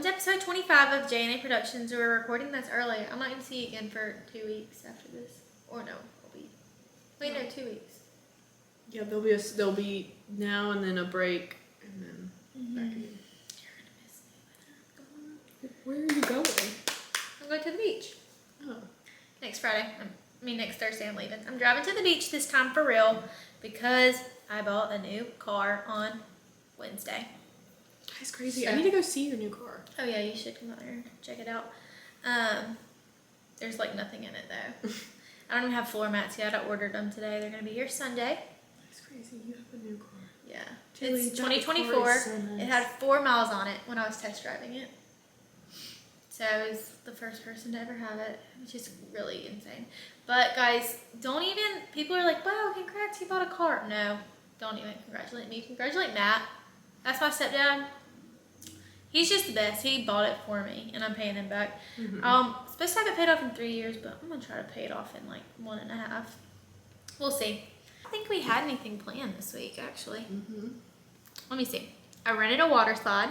to episode 25 of J&A Productions. We're recording this early. I'm not going to see you again for 2 weeks after this. Or no, it'll be... Wait, no, 2 weeks. Yeah, there'll be now and then a break, and then back again. You're going to miss me. Where are you going? I'm going to the beach. Oh. Next Friday. Next Thursday I'm leaving. I'm driving to the beach this time for real because I bought a new car on Wednesday. That's crazy. So, I need to go see your new car. Oh yeah, you should come out there and check it out. There's like nothing in it though. I don't even have floor mats yet. I ordered them today. They're gonna be here Sunday. That's crazy. You have a new car. Yeah. Julie, It's 2024. So nice. It had 4 miles on it when I was test driving it. So I was the first person to ever have it, which is really insane. But guys, people are like, wow, congrats, you bought a car. No, don't even congratulate me. Congratulate Matt. That's my stepdad. He's just the best. He bought it for me, and I'm paying him back. Mm-hmm. Supposed to have it paid off in 3 years, but I'm going to try to pay it off in like 1.5. We'll see. I think we had anything planned this week, actually. Mm-hmm. Let me see. I rented a water slide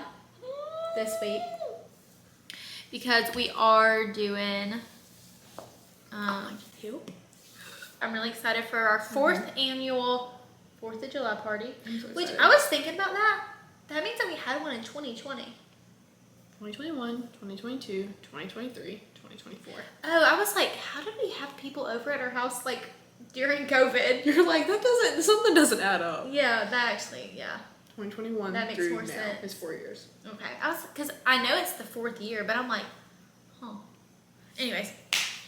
this week because we are doing... I'm really excited for our 4th annual 4th of July party, which I was thinking about that. That means that we had one in 2020. 2021, 2022, 2023, 2024. Oh, I was like, how did we have people over at our house like during COVID? You're like, something doesn't add up. Yeah, that actually, yeah. 2021 that makes through more now sense. is 4 years. Okay, because I know it's the 4th year, but I'm like, huh. Anyways,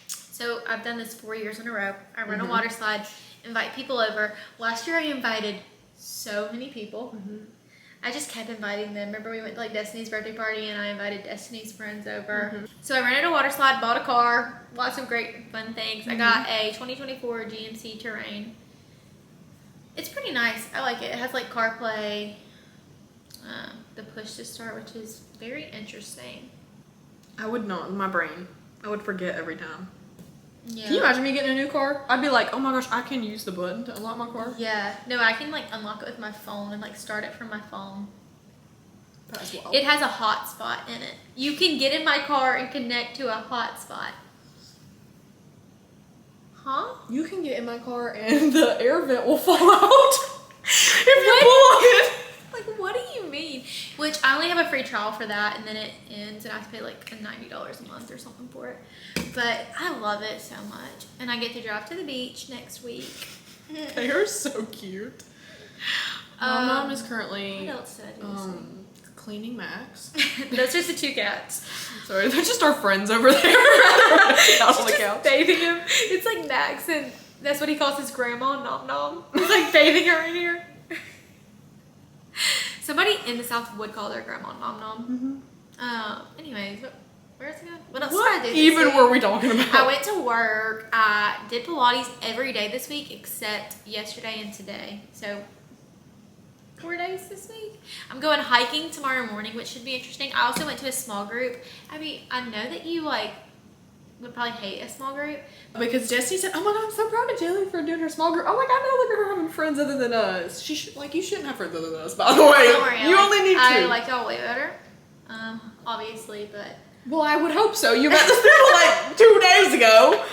so I've done this 4 years in a row. I run a water slide, invite people over. Last year I invited so many people. I just kept inviting them. Remember we went to like Destiny's birthday party and I invited Destiny's friends over. So I rented a water slide, bought a car, lots of great fun things. I got a 2024 GMC Terrain. It's pretty nice. I like it. It has like CarPlay, the push to start, which is very interesting. I would not, in my brain. I would forget every time. Yeah. Can you imagine me getting a new car? I'd be like, oh my gosh, I can use the button to unlock my car. Yeah. No, I can like unlock it with my phone and like start it from my phone. That's wild. It has a hotspot in it. You can get in my car and connect to a hotspot. Huh? You can get in my car and the air vent will fall out if you pull on it. Like, what do you mean? Which I only have a free trial for that, and then it ends, and I have to pay like $90 a month or something for it. But I love it so much, and I get to drive to the beach next week. They are so cute. My mom is currently what else did I do this week? cleaning Max. Those are the 2 cats. Sorry, they're just our friends over there. Out on the couch. Bathing him. It's like Max, and that's what he calls his grandma, Nom Nom. He's like bathing her in here. Somebody in the South would call their grandma Nom Nom. Anyways, where else going? What else did I do this even week? were we talking about? I went to work. I did Pilates every day this week except yesterday and today. So 4 days this week. I'm going hiking tomorrow morning, which should be interesting. I also went to a small group. I mean, I know that you like would probably hate a small group. Because Destiny said, oh my god, I'm so proud of Jelly for doing her small group. I'm like, I know, look at her having friends other than us. You shouldn't have friends other than us, by the way. Don't worry, you only need 2. I like y'all way better. Obviously, but... Well, I would hope so. You met this people like 2 days ago.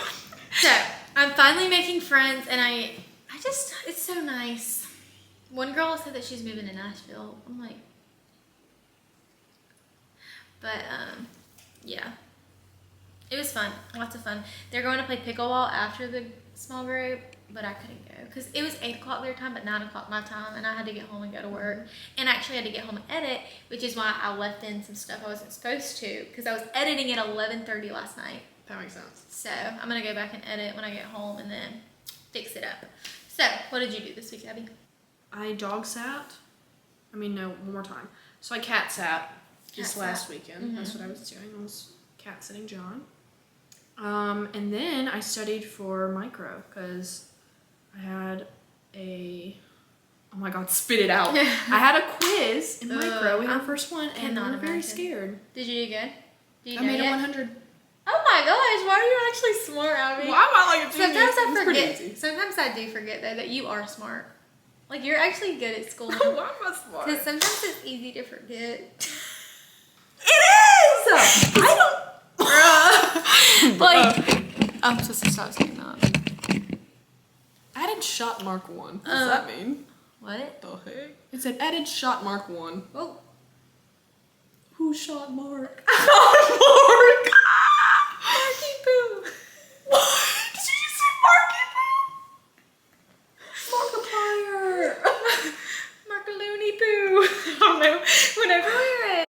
So, I'm finally making friends, and I just, it's so nice. One girl said that she's moving to Nashville. I'm like... But, yeah. It was fun. Lots of fun. They're going to play pickleball after the small group, but I couldn't go because it was 8 o'clock their time, but 9 o'clock my time, and I had to get home and go to work. And I actually had to get home and edit, which is why I left in some stuff I wasn't supposed to because I was editing at 11:30 last night. That makes sense. So I'm going to go back and edit when I get home and then fix it up. So what did you do this week, Abby? I dog sat. One more time. So I cat sat just last weekend. That's what I was doing. I was cat sitting John. And then I studied for micro because I had oh my god, spit it out. I had a quiz in micro. We had our first one and I'm very scared. Did you do good? I made a 100. Oh my gosh, why are you actually smart, Abby? Why am I like a genius? Sometimes I It's pretty forget. easy. Sometimes I do forget though that you are smart. Like you're actually good at school. Why am I smart? Because sometimes it's easy to forget. It is! Like, I'm supposed to stop saying that. Added shot mark 1. What does that mean? What? The heck? It said added shot mark 1. Oh. Who shot Mark? Mark! Marky Poo. What? Did you just say Markiplier? Markaloony Poo. I don't know. Whenever we were at,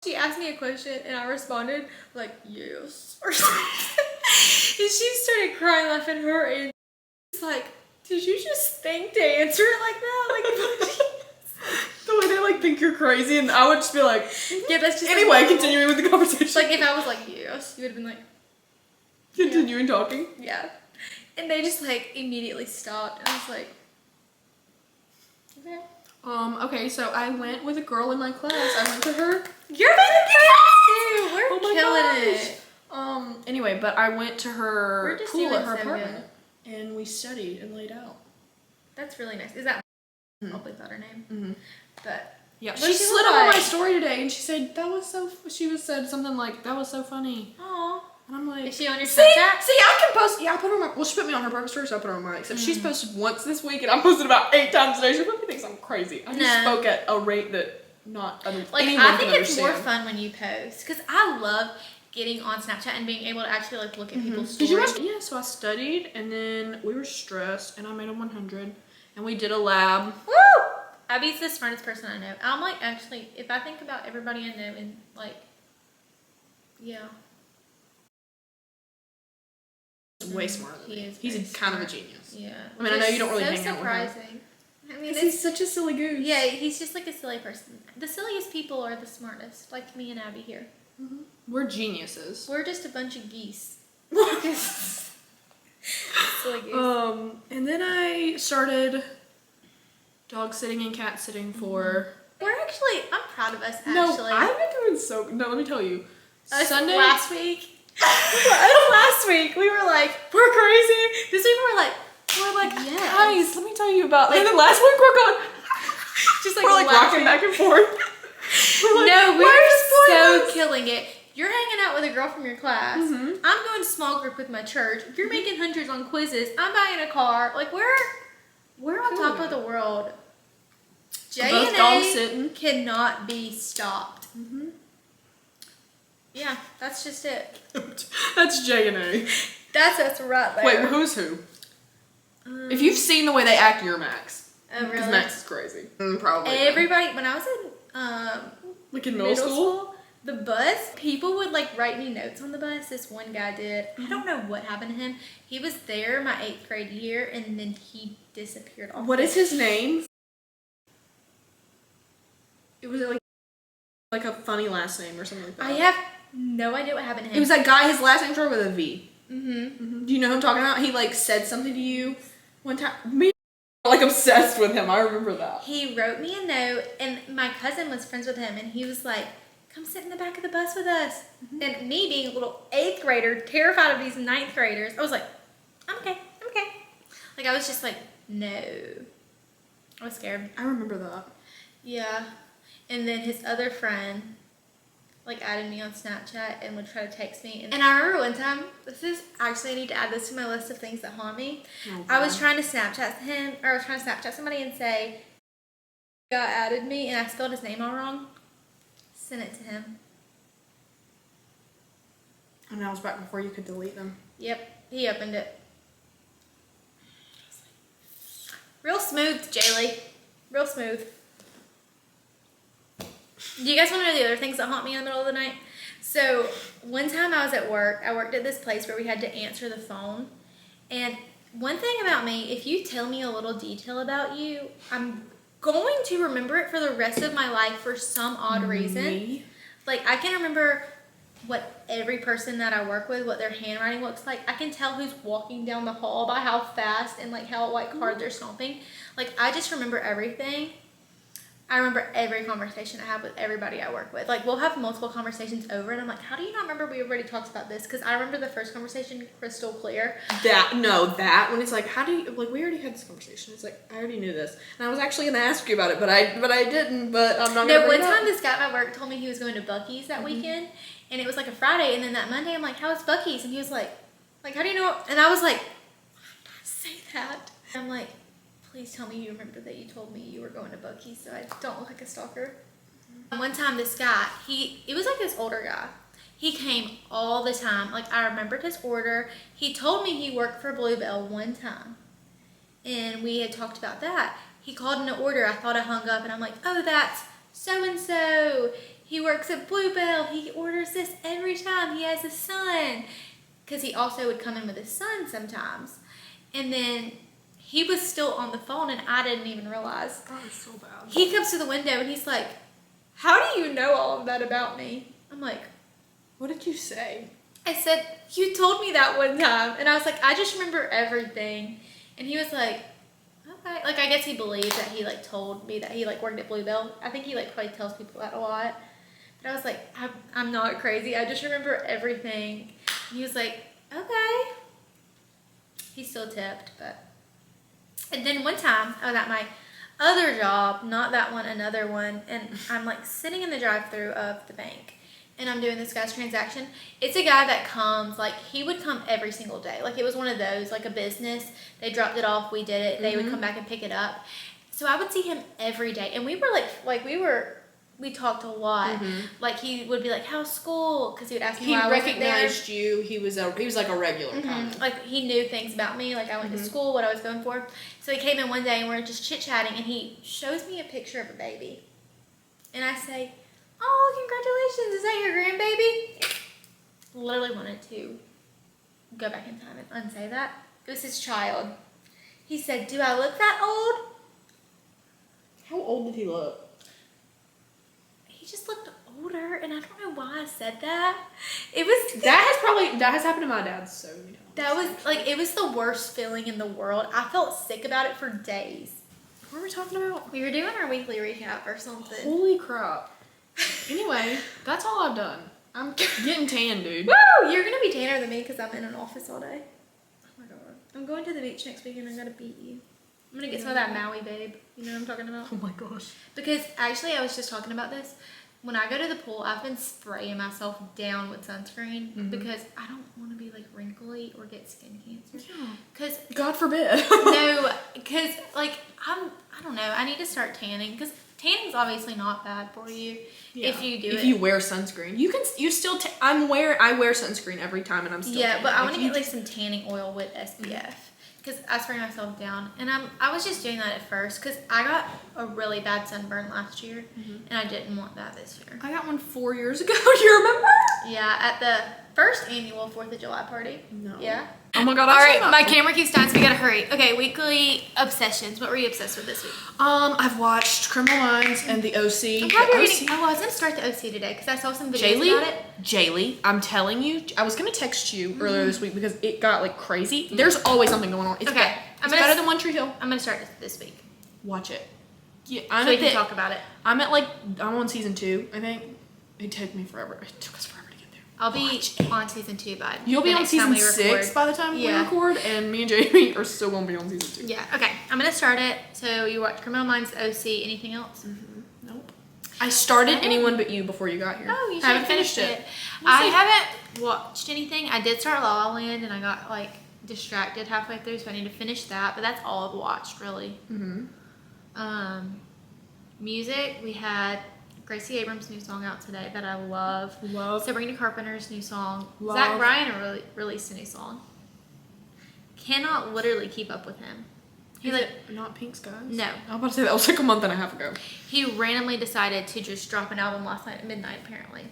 she asked me a question and I responded like, yes, or something. And she started crying, laughing. Her and it's like, did you just think to answer it like that? Like, the way they like think you're crazy, and I would just be like, yeah, that's just anyway, continuing with the conversation. Like if I was like, yes, you would have been like, continuing talking. Yeah. And they just like immediately stopped, and I was like, okay. Okay, so I went with a girl in my class. I went to her. You're making friends too. We're killing it. Anyway, but I went to her just pool doing at her so apartment, and we studied and laid out. That's really nice. Is that I'll bleep out her name. Mm-hmm. But yeah, what she does slid look over like? my story today, and she said that was so. She was said something like that was so funny. Aw. And I'm like, Is she on your see, Snapchat? see, I can post. Yeah, I put her on my. Well, she put me on her private story, so I put her on mine. Except she's posted once this week, and I posted about 8 times today. She probably thinks I'm crazy. I just spoke at a rate that not like anyone I think can it's understand. more fun when you post, because I love getting on Snapchat and being able to actually like look at people's Did stories. you watch? Yeah, so I studied, and then we were stressed, and I made a 100, and we did a lab. Woo! Abby's the smartest person I know. I'm like, actually, if I think about everybody I know, and like, yeah. He's way smarter than He me. is He's very kind of a smart. genius. Yeah. I mean, I know you don't really so hang out with him. surprising. I mean, Because he's such a silly goose. yeah, he's just like a silly person. The silliest people are the smartest, like me and Abby here. We're geniuses. We're just a bunch of geese. Silly goose. And then I started dog sitting and cat sitting for. We're actually, I'm proud of us, actually. No, I've been doing so. No, let me tell you. Sunday. Last week. Last week, we were like, we're crazy. This week, we're like, yes. Guys, let me tell you about. And then last week we're going. Just like we're like laughing. rocking back and forth. We're like, No, why we're are you so killing it. You're hanging out with a girl from your class. I'm going to small group with my church. You're making hundreds on quizzes. I'm buying a car. Like we're on top of the world. J both and dog A sitting. cannot be stopped. Yeah, that's just it. That's J and A. That's us right there. Wait, who's who? If you've seen the way they act, you're Max. Oh, really? Because Max is crazy. Probably. Everybody, when I was in like in middle school? the bus, people would like write me notes on the bus. This one guy did. I don't know what happened to him. He was there my 8th grade year, and then he disappeared off. What is his name? It was like a funny last name or something like that. I have no idea what happened to him. It was that guy. His last name started with a V. Mm-hmm. Do you know who I'm talking about? He like said something to you one time. Me, like obsessed with him. I remember that. He wrote me a note, and my cousin was friends with him, and he was like, "Come sit in the back of the bus with us." And me being a little 8th grader, terrified of these 9th graders, I was like, "I'm okay. I'm okay." Like I was just like, no. I was scared. I remember that. Yeah. And then his other friend like added me on Snapchat and would try to text me. And I remember one time, I need to add this to my list of things that haunt me. Oh, I was trying to Snapchat him, or I was trying to Snapchat somebody and say, "God added me," and I spelled his name all wrong. Sent it to him. And that was back before you could delete them. Yep, he opened it. Real smooth, Jaylee. Real smooth. Do you guys want to know the other things that haunt me in the middle of the night? So, one time I was at work. I worked at this place where we had to answer the phone. And one thing about me, if you tell me a little detail about you, I'm going to remember it for the rest of my life for some odd reason. Me? Like, I can remember what every person that I work with, what their handwriting looks like. I can tell who's walking down the hall by how fast and like how like hard they're stomping. Like, I just remember everything. I remember every conversation I have with everybody I work with. Like, we'll have multiple conversations over, and I'm like, how do you not remember we already talked about this? Because I remember the first conversation crystal clear. That when it's like, how do you, like, we already had this conversation. It's like, I already knew this. And I was actually going to ask you about it, but I didn't, but I'm not going to No, one time this guy at my work told me he was going to Buc-ee's that weekend, and it was like a Friday, and then that Monday I'm like, how was Buc-ee's? And he was like, how do you know? And I was like, why did I say that? I'm like, please tell me you remember that you told me you were going to Buc-ee's so I don't look like a stalker. One time this guy, it was like this older guy. He came all the time. Like, I remembered his order. He told me he worked for Bluebell one time. And we had talked about that. He called in an order. I thought I hung up, and I'm like, oh, that's so-and-so. He works at Bluebell. He orders this every time. He has a son. Because he also would come in with his son sometimes. And then he was still on the phone, and I didn't even realize. That was so bad. He comes to the window, and he's like, how do you know all of that about me? I'm like, what did you say? I said, you told me that one time. And I was like, I just remember everything. And he was like, okay. Like, I guess he believes that he, like, told me that he, like, worked at Bluebell. I think he, like, probably tells people that a lot. But I was like, I'm not crazy. I just remember everything. And he was like, okay. He still tipped, but. And then one time, I was at my other job, not that one, another one, and I'm like sitting in the drive-thru of the bank, and I'm doing this guy's transaction. It's a guy that comes, like, he would come every single day. Like, it was one of those, like a business. They dropped it off, we did it, they would come back and pick it up. So I would see him every day, and we were we talked a lot. Like, he would be like, how's school? Because he would ask me why I wasn't there. He recognized you. He was like a regular kind of. Like, he knew things about me. Like, I went to school, what I was going for. So he came in one day, and we're just chit-chatting, and he shows me a picture of a baby. And I say, oh, congratulations. Is that your grandbaby? Literally wanted to go back in time and unsay that. It was his child. He said, do I look that old? How old did he look? He just looked older, and I don't know why I said that. It was that has happened to my dad so many times. That was like, it was the worst feeling in the world. I felt sick about it for days. What were we talking about? We were doing our weekly recap or something. Holy crap. Anyway, that's all I've done. I'm getting tan, dude. Woo! You're gonna be tanner than me because I'm in an office all day. Oh my god. I'm going to the beach next weekend. I'm gonna beat you. I'm gonna get some of that Maui babe. You know what I'm talking about? Oh my gosh. Because actually, I was just talking about this. When I go to the pool, I've been spraying myself down with sunscreen because I don't want to be like wrinkly or get skin cancer. Yeah. Because God forbid. no, because like I don't know. I need to start tanning because tanning's obviously not bad for you if you do it. If you wear sunscreen, you still. I wear sunscreen every time, and I'm still. Yeah, tanning. but I want to get like some tanning oil with SPF. Because I spray myself down, and I was just doing that at first because I got a really bad sunburn last year, and I didn't want that this year. I got one 4 years ago. You remember? Yeah, at the first annual 4th of July party. No. Yeah. Oh my god! All right, my camera keeps dying, so we gotta hurry. Okay, weekly obsessions. What were you obsessed with this week? I've watched Criminal Minds and the OC. I'm probably reading. Oh, I was gonna start the OC today because I saw some videos about it. Jaylee, I'm telling you, I was gonna text you earlier this week because it got like crazy. There's always something going on. It's Okay, it's better than One Tree Hill. I'm gonna start this week. Watch it. Yeah, So we can talk about it. I'm on season 2. I think it took me forever. It took us forever to get there. I'll be on season 2 by You'll be on season 6 by the time we record, and me and Jamie are still gonna be on season 2. Yeah. Okay, I'm gonna start it. So you watch Criminal Minds, OC. Anything else? Nope. I started Anyone But You before you got here. Oh, you should haven't have finished it. I haven't watched anything. I did start La La Land, and I got like distracted halfway through, so I need to finish that. But that's all I've watched really. Music. We had Gracie Abrams' new song out today that I love. Sabrina Carpenter's new song. Zach Bryan released a new song. Cannot literally keep up with him. He not Pink Skies? No. I was about to say that was like a month and a half ago. He randomly decided to just drop an album last night at midnight, apparently.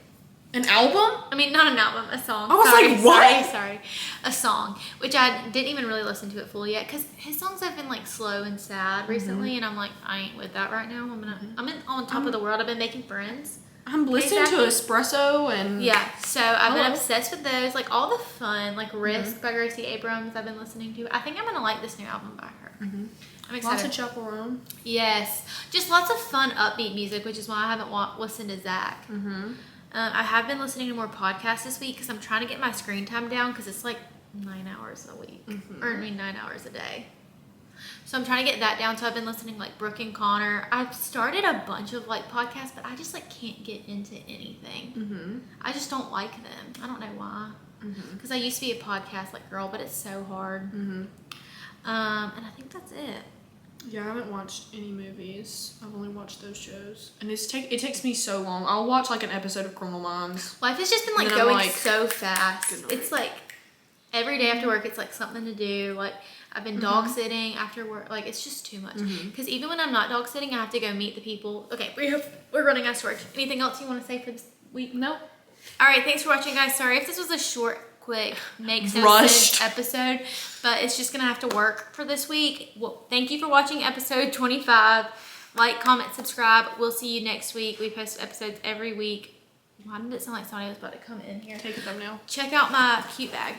An album? I mean, not an album, a song. I was like, what? Sorry. A song, which I didn't even really listen to it fully yet, because his songs have been like slow and sad recently, and I'm like, I ain't with that right now. I'm on top of the world. I've been making friends. I'm listening to Espresso and... Yeah, so I've been obsessed with those. Like, all the fun, like Risk by Gracie Abrams I've been listening to. I think I'm going to like this new album by her. I'm excited. Lots of chaperone. Yes. Just lots of fun, upbeat music, which is why I haven't listened to Zach. Mm-hmm. I have been listening to more podcasts this week because I'm trying to get my screen time down because it's like 9 hours a week. Or 9 hours a day. So I'm trying to get that down. So I've been listening like Brooke and Connor. I've started a bunch of like podcasts, but I just like can't get into anything. Mm-hmm. I just don't like them. I don't know why. Because I used to be a podcast like girl, but it's so hard. And I think that's it. Yeah, I haven't watched any movies. I've only watched those shows, and it takes me so long. I'll watch like an episode of Criminal Minds. Life has just been like going so fast. It's like every day after work, it's like something to do. Like I've been dog sitting after work. Like it's just too much. Because even when I'm not dog sitting, I have to go meet the people. Okay, we're running out of storage. Anything else you want to say for this week? Nope. All right, thanks for watching, guys. Sorry if this was a short, quick, makes no sense episode, but it's just gonna have to work for this week. Well, thank you for watching episode 25. Like, comment, subscribe. We'll see you next week. We post episodes every week. Why did it sound like somebody was about to come in here? Take a thumbnail. Check out my cute bag.